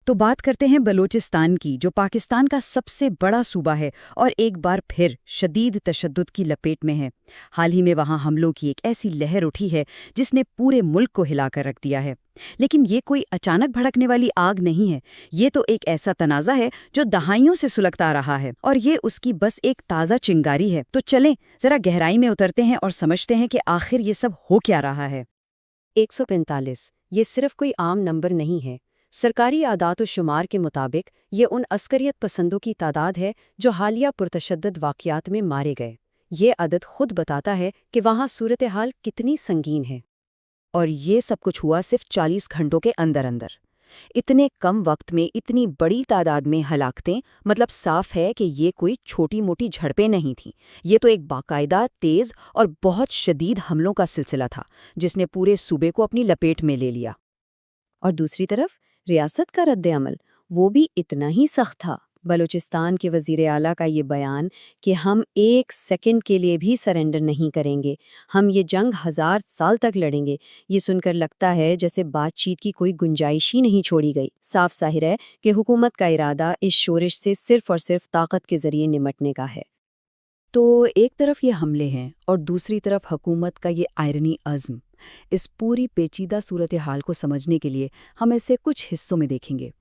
तो बात करते हैं बलूचिस्तान की, जो पाकिस्तान का सबसे बड़ा सूबा है और एक बार फिर शदीद तशद्दुद की लपेट में है। हाल ही में वहाँ हमलों की एक ऐसी लहर उठी है जिसने पूरे मुल्क को हिलाकर रख दिया है। लेकिन ये कोई अचानक भड़कने वाली आग नहीं है, ये तो एक ऐसा तनाज़ा है जो दहाइयों से सुलगता रहा है, और ये उसकी बस एक ताज़ा चिंगारी है। तो चलें ज़रा गहराई में उतरते हैं और समझते हैं कि आखिर ये सब हो क्या रहा है। 145 ये सिर्फ कोई आम नंबर नहीं है। सरकारी आदात व शुमार के मुताबिक ये उन अस्करियत पसंदों की तादाद है जो हालिया पुरतशद्दद वाक़यात में मारे गए। ये अदद खुद बताता है कि वहाँ सूरत हाल कितनी संगीन है। और ये सब कुछ हुआ सिर्फ 40 घंटों के अंदर अंदर। इतने कम वक्त में इतनी बड़ी तादाद में हलाकतें, मतलब साफ है कि ये कोई छोटी मोटी झड़पें नहीं थीं। ये तो एक बाकायदा तेज़ और बहुत शदीद हमलों का सिलसिला था जिसने पूरे सूबे को अपनी लपेट में ले लिया। और दूसरी तरफ रियासत का रद्द-ए-अमल वो भी इतना ही सख्त था। बलूचिस्तान के वज़ीर आला का ये बयान कि हम एक सेकंड के लिए भी सरेंडर नहीं करेंगे, हम ये जंग 1000 साल तक लड़ेंगे, ये सुनकर लगता है जैसे बातचीत की कोई गुंजाइश ही नहीं छोड़ी गई। साफ ज़ाहिर है कि हुकूमत का इरादा इस शोरिश से सिर्फ और सिर्फ ताकत के ज़रिए निमटने का है। तो एक तरफ ये हमले हैं और दूसरी तरफ हुकूमत का ये आयरनी अज़्म। इस पूरी पेचीदा सूरत हाल को समझने के लिए हम इसे कुछ हिस्सों में देखेंगे।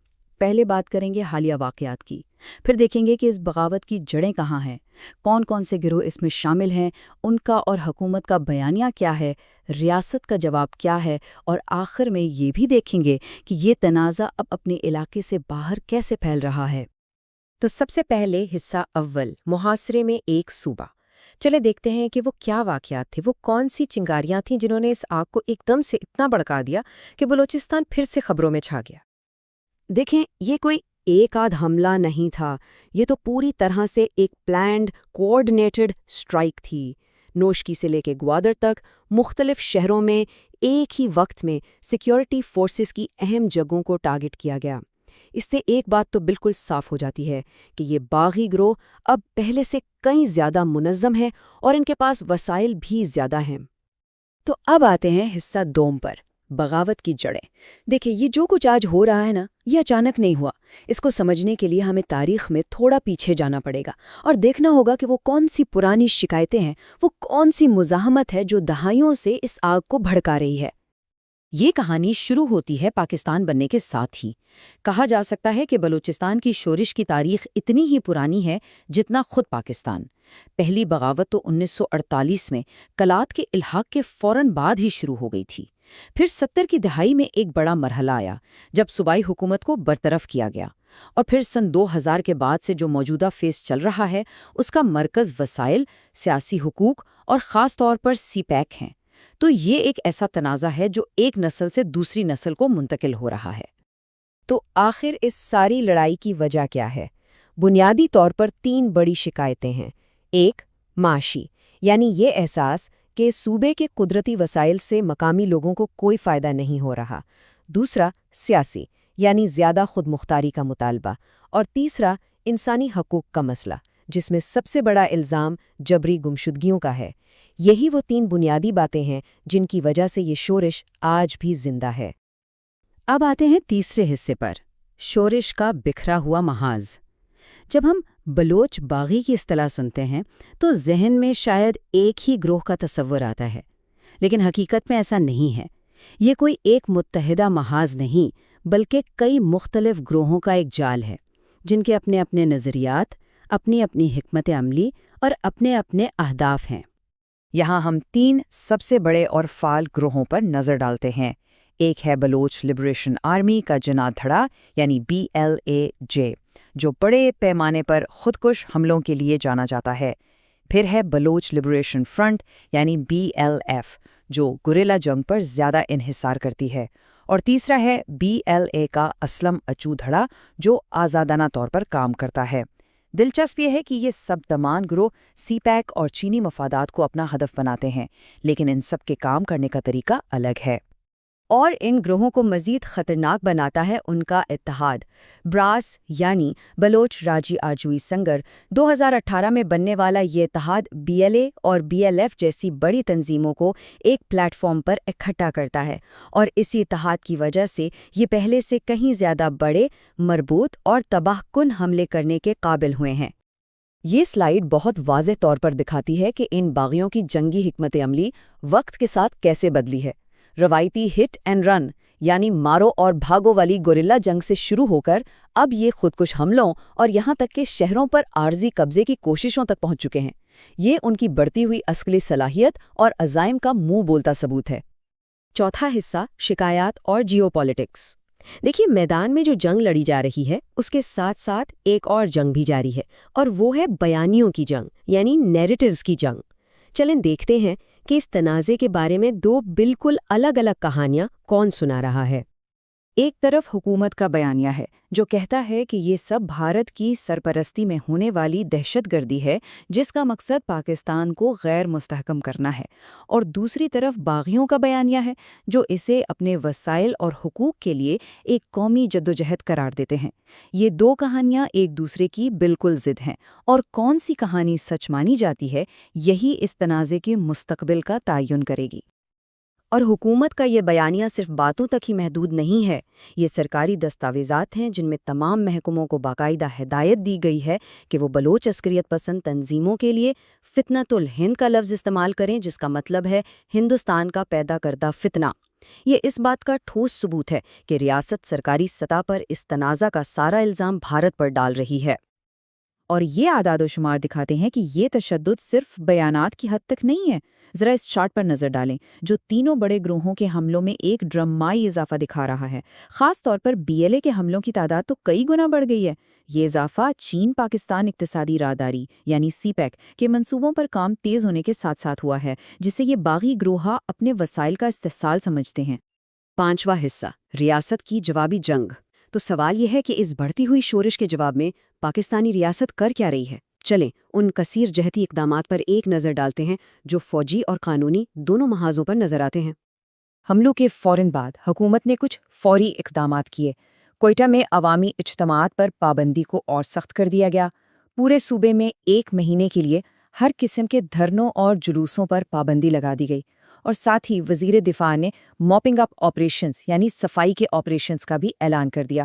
पहले बात करेंगे हालिया वाक़यात की, फिर देखेंगे कि इस बगावत की जड़ें कहाँ हैं, कौन कौन से गिरोह इसमें शामिल हैं, उनका और हुकूमत का बयानिया क्या है, रियासत का जवाब क्या है, और आखिर में ये भी देखेंगे कि ये तनाज़ा अब अपने इलाके से बाहर कैसे फैल रहा है। तो सबसे पहले हिस्सा अव्वल, मुहासरे में एक सूबा। चले देखते हैं कि वो क्या वाक़यात थे, वो कौन सी चिंगारियां थीं जिन्होंने इस आग को एकदम से इतना भड़का दिया कि बलूचिस्तान फिर से खबरों में छा गया। देखें, ये कोई एक आध हमला नहीं था, ये तो पूरी तरह से एक प्लान्ड कोऑर्डिनेटेड स्ट्राइक थी। नोशकी से लेके ग्वादर तक मुख्तलिफ शहरों में एक ही वक्त में सिक्योरिटी फोर्सेस की अहम जगहों को टारगेट किया गया। इससे एक बात तो बिल्कुल साफ हो जाती है कि ये बागी गिरोह अब पहले से कई ज़्यादा मुनज़्ज़म है और इनके पास वसाइल भी ज़्यादा हैं। तो अब आते हैं हिस्सा दोम पर, बगावत की जड़ें। देखिए, ये जो कुछ आज हो रहा है ना, ये अचानक नहीं हुआ। इसको समझने के लिए हमें तारीख में थोड़ा पीछे जाना पड़ेगा और देखना होगा कि वो कौन सी पुरानी शिकायतें हैं, वो कौन सी मुज़ाहमत है जो दहाइयों से इस आग को भड़का रही है। ये कहानी शुरू होती है पाकिस्तान बनने के साथ ही। कहा जा सकता है कि बलूचिस्तान की शोरिश की तारीख इतनी ही पुरानी है जितना खुद पाकिस्तान। पहली बगावत तो 1948 में कलात के इल्हाक के फौरन बाद ही शुरू हो गई थी। फिर 70 की दहाई में एक बड़ा मरहला आया जब सूबाई हुकूमत को बरतरफ किया गया, और फिर सन 2000 के बाद से जो मौजूदा फेस चल रहा है उसका मरकज़ वसाइल, सियासी हुकूक और ख़ास तौर पर सीपैक हैं। तो ये एक ऐसा तनाज़ा है जो एक नस्ल से दूसरी नस्ल को मुंतकिल हो रहा है। तो आखिर इस सारी लड़ाई की वजह क्या है? बुनियादी तौर पर 3 बड़ी शिकायतें हैं। एक, माशी, यानी ये एहसास कि सूबे के कुदरती वसाइल से मकामी लोगों को कोई फ़ायदा नहीं हो रहा। दूसरा, सियासी, यानी ज़्यादा खुद मुख्तारी का मुतालबा। और तीसरा, इंसानी हकूक़ का मसला, जिसमें सबसे बड़ा इल्ज़ाम जबरी गुमशुदगियों का है। यही वो 3 बुनियादी बातें हैं जिनकी वजह से ये शोरिश आज भी जिंदा है। अब आते हैं तीसरे हिस्से पर, शोरिश का बिखरा हुआ महाज। जब हम बलोच बागी की इस्तिलाह सुनते हैं तो जहन में शायद एक ही ग्रोह का तस्वर आता है, लेकिन हकीकत में ऐसा नहीं है। ये कोई एक मुत्तहिदा महाज नहीं, बल्कि कई मुख्तलिफ ग्रोहों का एक जाल है जिनके अपने अपने नज़रियात, अपनी अपनी हिकमत अमली और अपने अपने अहदाफ हैं। यहाँ हम 3 सबसे बड़े और फाल ग्रोहों पर नज़र डालते हैं। एक है बलोच लिबरेशन आर्मी का जनाद धड़ा यानी BLAJ, जो बड़े पैमाने पर खुदकुश हमलों के लिए जाना जाता है। फिर है बलोच लिबरेशन फ्रंट यानी BLF, जो गुरिल्ला जंग पर ज़्यादा इन्हिसार करती है। और तीसरा है BLA का असलम अचू धड़ा, जो आज़ादाना तौर पर काम करता है। दिलचस्प ये है कि ये सब तमाम गिरोह सीपैक और चीनी मफादात को अपना हदफ बनाते हैं, लेकिन इन सब के काम करने का तरीका अलग है। اور ان گروہوں کو مزید خطرناک بناتا ہے ان کا اتحاد۔ براس یعنی بلوچ راجی آجوئی سنگر 2018 میں بننے والا یہ اتحاد BLA اور BLF جیسی بڑی تنظیموں کو ایک پلیٹ فارم پر اکٹھا کرتا ہے، اور اسی اتحاد کی وجہ سے یہ پہلے سے کہیں زیادہ بڑے، مربوط اور تباہ کن حملے کرنے کے قابل ہوئے ہیں۔ یہ سلائیڈ بہت واضح طور پر دکھاتی ہے کہ ان باغیوں کی جنگی حکمت عملی وقت کے ساتھ کیسے بدلی ہے۔ روایتی ہٹ اینڈ رن یعنی مارو اور بھاگو والی گوریلا جنگ سے شروع ہو کر اب یہ خودکش حملوں اور یہاں تک کہ شہروں پر عارضی قبضے کی کوششوں تک پہنچ چکے ہیں۔ یہ ان کی بڑھتی ہوئی عسکری صلاحیت اور عزائم کا منہ بولتا ثبوت ہے۔ چوتھا حصہ، شکایات اور جیو پالیٹکس۔ دیکھیے، میدان میں جو جنگ لڑی جا رہی ہے اس کے ساتھ ساتھ ایک اور جنگ بھی جاری ہے، اور وہ ہے بیانیوں کی جنگ، یعنی نیریٹیوز کی جنگ۔ چلیں دیکھتے ہیں کہ اس تنازع کے بارے میں دو بالکل الگ الگ کہانیاں کون سنا رہا ہے۔ ایک طرف حکومت کا بیانیہ ہے جو کہتا ہے کہ یہ سب بھارت کی سرپرستی میں ہونے والی دہشت گردی ہے جس کا مقصد پاکستان کو غیر مستحکم کرنا ہے، اور دوسری طرف باغیوں کا بیانیہ ہے جو اسے اپنے وسائل اور حقوق کے لیے ایک قومی جدوجہد قرار دیتے ہیں۔ یہ دو کہانیاں ایک دوسرے کی بالکل ضد ہیں، اور کون سی کہانی سچ مانی جاتی ہے یہی اس تنازع کے مستقبل کا تعین کرے گی۔ اور حکومت کا یہ بیانیہ صرف باتوں تک ہی محدود نہیں ہے، یہ سرکاری دستاویزات ہیں جن میں تمام محکموں کو باقاعدہ ہدایت دی گئی ہے کہ وہ بلوچ عسکریت پسند تنظیموں کے لیے فتنۃ الہند کا لفظ استعمال کریں، جس کا مطلب ہے ہندوستان کا پیدا کردہ فتنہ۔ یہ اس بات کا ٹھوس ثبوت ہے کہ ریاست سرکاری سطح پر اس تنازع کا سارا الزام بھارت پر ڈال رہی ہے۔ اور یہ اعداد و شمار دکھاتے ہیں کہ یہ تشدد صرف بیانات کی حد تک نہیں ہے۔ ذرا اس چارٹ پر نظر ڈالیں جو تینوں بڑے گروہوں کے حملوں میں ایک ڈرامائی اضافہ دکھا رہا ہے۔ خاص طور پر BLA کے حملوں کی تعداد تو کئی گنا بڑھ گئی ہے۔ یہ اضافہ چین پاکستان اقتصادی راہداری یعنی CPEC کے منصوبوں پر کام تیز ہونے کے ساتھ ساتھ ہوا ہے، جسے یہ باغی گروہ اپنے وسائل کا استحصال سمجھتے ہیں۔ پانچواں حصہ، ریاست کی جوابی جنگ۔ تو سوال یہ ہے کہ اس بڑھتی ہوئی شورش کے جواب میں پاکستانی ریاست کر کیا رہی ہے؟ چلیں ان کثیر جہتی اقدامات پر ایک نظر ڈالتے ہیں جو فوجی اور قانونی دونوں محاذوں پر نظر آتے ہیں۔ حملوں کے فوراً بعد حکومت نے کچھ فوری اقدامات کیے۔ کوئٹہ میں عوامی اجتماعات پر پابندی کو اور سخت کر دیا گیا۔ پورے صوبے میں 1 مہینے کے لیے ہر قسم کے دھرنوں اور جلوسوں پر پابندی لگا دی گئی، اور ساتھ ہی وزیر دفاع نے موپنگ اپ آپریشنز یعنی صفائی کے آپریشنز کا بھی اعلان کر دیا۔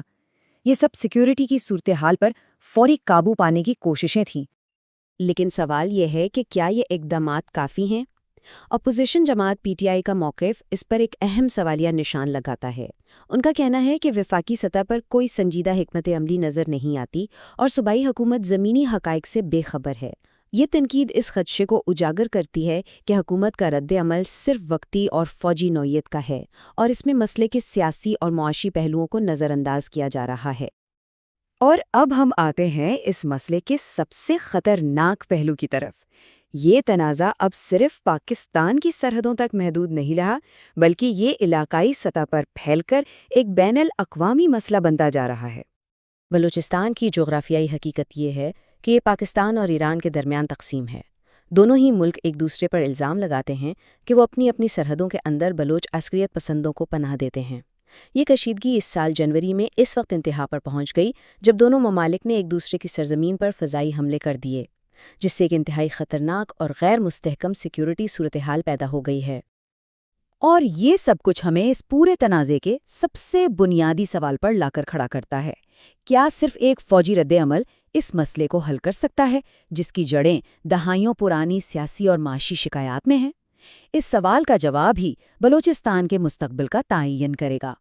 یہ سب سیکیورٹی کی صورتحال پر فوری قابو پانے کی کوششیں تھیں۔ لیکن سوال یہ ہے کہ کیا یہ اقدامات کافی ہیں؟ اپوزیشن جماعت PTI کا موقف اس پر ایک اہم سوالیہ نشان لگاتا ہے۔ ان کا کہنا ہے کہ وفاقی سطح پر کوئی سنجیدہ حکمت عملی نظر نہیں آتی اور صوبائی حکومت زمینی حقائق سے بے خبر ہے۔ یہ تنقید اس خدشے کو اجاگر کرتی ہے کہ حکومت کا رد عمل صرف وقتی اور فوجی نوعیت کا ہے، اور اس میں مسئلے کے سیاسی اور معاشی پہلوؤں کو نظر انداز کیا جا رہا ہے۔ اور اب ہم آتے ہیں اس مسئلے کے سب سے خطرناک پہلو کی طرف۔ یہ تنازع اب صرف پاکستان کی سرحدوں تک محدود نہیں رہا، بلکہ یہ علاقائی سطح پر پھیل کر ایک بین الاقوامی مسئلہ بنتا جا رہا ہے۔ بلوچستان کی جغرافیائی حقیقت یہ ہے کہ یہ پاکستان اور ایران کے درمیان تقسیم ہے۔ دونوں ہی ملک ایک دوسرے پر الزام لگاتے ہیں کہ وہ اپنی اپنی سرحدوں کے اندر بلوچ عسکریت پسندوں کو پناہ دیتے ہیں۔ یہ کشیدگی اس سال جنوری میں اس وقت انتہا پر پہنچ گئی جب دونوں ممالک نے ایک دوسرے کی سرزمین پر فضائی حملے کر دیے، جس سے ایک انتہائی خطرناک اور غیر مستحکم سیکیورٹی صورتحال پیدا ہو گئی ہے۔ اور یہ سب کچھ ہمیں اس پورے تنازع کے سب سے بنیادی سوال پر لا کر کھڑا کرتا ہے۔ کیا صرف ایک فوجی رد عمل اس مسئلے کو حل کر سکتا ہے جس کی جڑیں دہائیوں پرانی سیاسی اور معاشی شکایات میں ہیں؟ اس سوال کا جواب ہی بلوچستان کے مستقبل کا تعین کرے گا۔